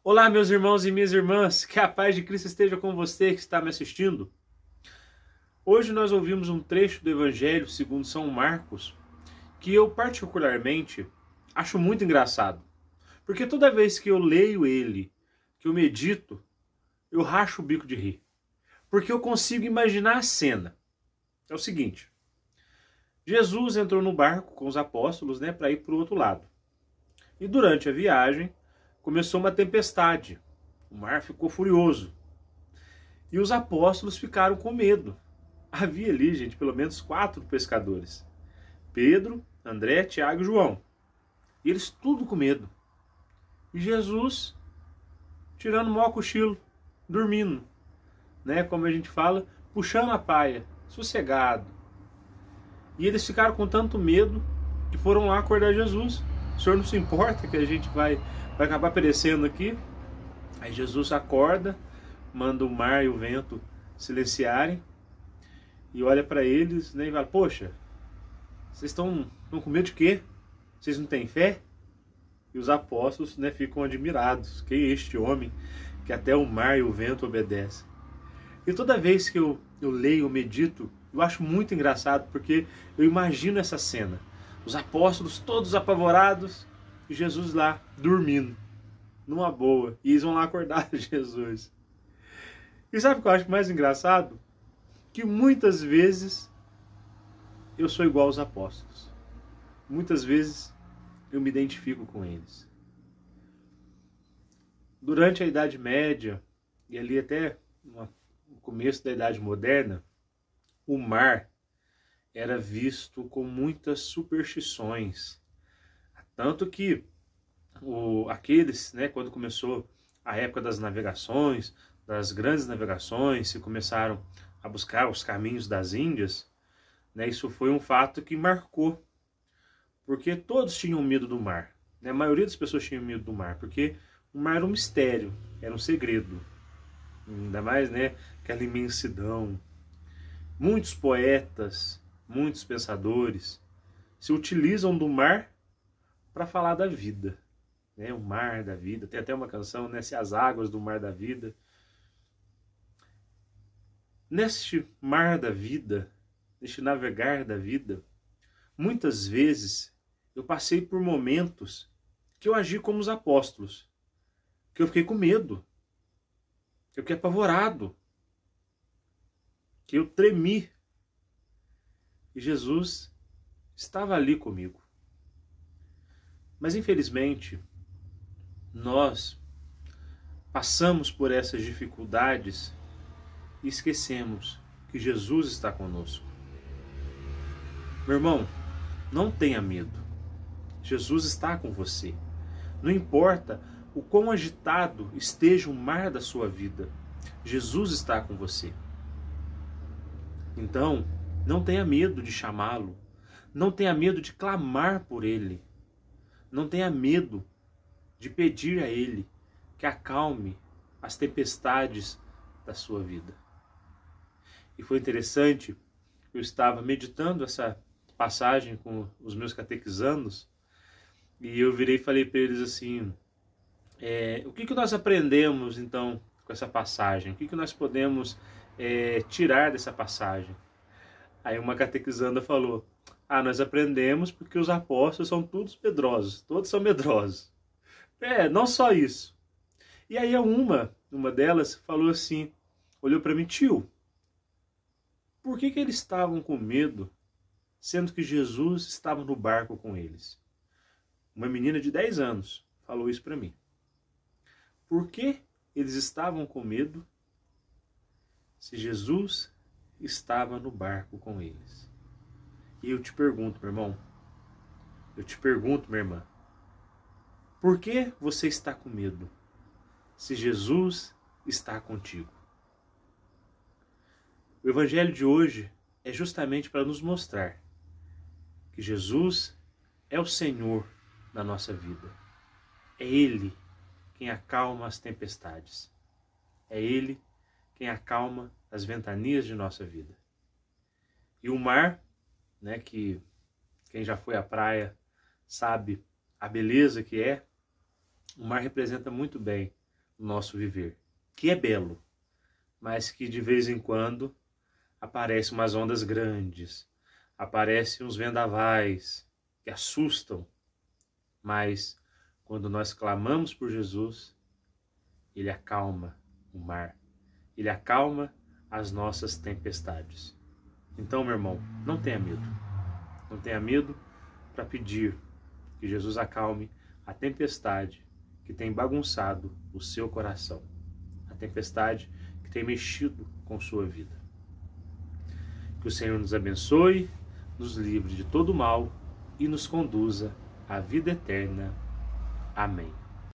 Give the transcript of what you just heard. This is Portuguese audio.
Olá, meus irmãos e minhas irmãs, que a paz de Cristo esteja com você que está me assistindo. Hoje nós ouvimos um trecho do Evangelho segundo São Marcos, que eu particularmente acho muito engraçado, porque toda vez que eu leio ele, que eu medito, eu racho o bico de rir, porque eu consigo imaginar a cena. É o seguinte: Jesus entrou no barco com os apóstolos, para ir para o outro lado. E durante a viagem começou uma tempestade. O mar ficou furioso. E os apóstolos ficaram com medo. Havia ali, gente, pelo menos 4 pescadores: Pedro, André, Tiago e João. E eles tudo com medo. E Jesus tirando o maior cochilo, dormindo, como a gente fala, puxando a paia, sossegado. E eles ficaram com tanto medo que foram lá acordar Jesus. O senhor não se importa que a gente vai acabar perecendo aqui? Aí Jesus acorda, manda o mar e o vento silenciarem e olha para eles, e fala: poxa, vocês estão com medo de quê? Vocês não têm fé? E os apóstolos ficam admirados. Quem é este homem que até o mar e o vento obedecem? E toda vez que eu leio, eu medito, eu acho muito engraçado, porque eu imagino essa cena. Os apóstolos todos apavorados e Jesus lá dormindo, numa boa. E eles vão lá acordar Jesus. E sabe o que eu acho mais engraçado? Que muitas vezes eu sou igual aos apóstolos. Muitas vezes eu me identifico com eles. Durante a Idade Média, e ali até no começo da Idade Moderna, o mar era visto com muitas superstições. Tanto que aqueles, quando começou a época das navegações, das grandes navegações, se começaram a buscar os caminhos das Índias, isso foi um fato que marcou, porque todos tinham medo do mar. A maioria das pessoas tinham medo do mar, porque o mar era um mistério, era um segredo. Ainda mais, aquela imensidão. Muitos poetas, muitos pensadores se utilizam do mar para falar da vida. O mar da vida. Tem até uma canção, Se as águas do mar da vida. Neste mar da vida, neste navegar da vida, muitas vezes eu passei por momentos que eu agi como os apóstolos, que eu fiquei com medo, que eu fiquei apavorado, que eu tremi. E Jesus estava ali comigo. Mas infelizmente, nós passamos por essas dificuldades e esquecemos que Jesus está conosco. Meu irmão, não tenha medo. Jesus está com você. Não importa o quão agitado esteja o mar da sua vida, Jesus está com você. Então, não tenha medo de chamá-lo. Não tenha medo de clamar por ele. Não tenha medo de pedir a ele que acalme as tempestades da sua vida. E foi interessante, eu estava meditando essa passagem com os meus catequizandos, e eu virei e falei para eles assim: o que nós aprendemos então com essa passagem? O que nós podemos tirar dessa passagem? Aí uma catequizanda falou: nós aprendemos porque os apóstolos são todos medrosos, todos são medrosos. Não só isso. E aí uma delas falou assim, olhou para mim: tio, por que eles estavam com medo, sendo que Jesus estava no barco com eles? Uma menina de 10 anos falou isso para mim. Por que eles estavam com medo se Jesus estava no barco com eles? E eu te pergunto, meu irmão, eu te pergunto, minha irmã, por que você está com medo se Jesus está contigo? O Evangelho de hoje é justamente para nos mostrar que Jesus é o Senhor da nossa vida. É Ele quem acalma as tempestades. É Ele quem acalma as ventanias de nossa vida. E o mar, que quem já foi à praia sabe a beleza que é, o mar representa muito bem no nosso viver, que é belo, mas que de vez em quando aparecem umas ondas grandes, aparecem uns vendavais que assustam, mas quando nós clamamos por Jesus, Ele acalma o mar, Ele acalma as nossas tempestades. Então, meu irmão, não tenha medo. Não tenha medo para pedir que Jesus acalme a tempestade que tem bagunçado o seu coração, a tempestade que tem mexido com sua vida. Que o Senhor nos abençoe, nos livre de todo mal e nos conduza à vida eterna. Amém.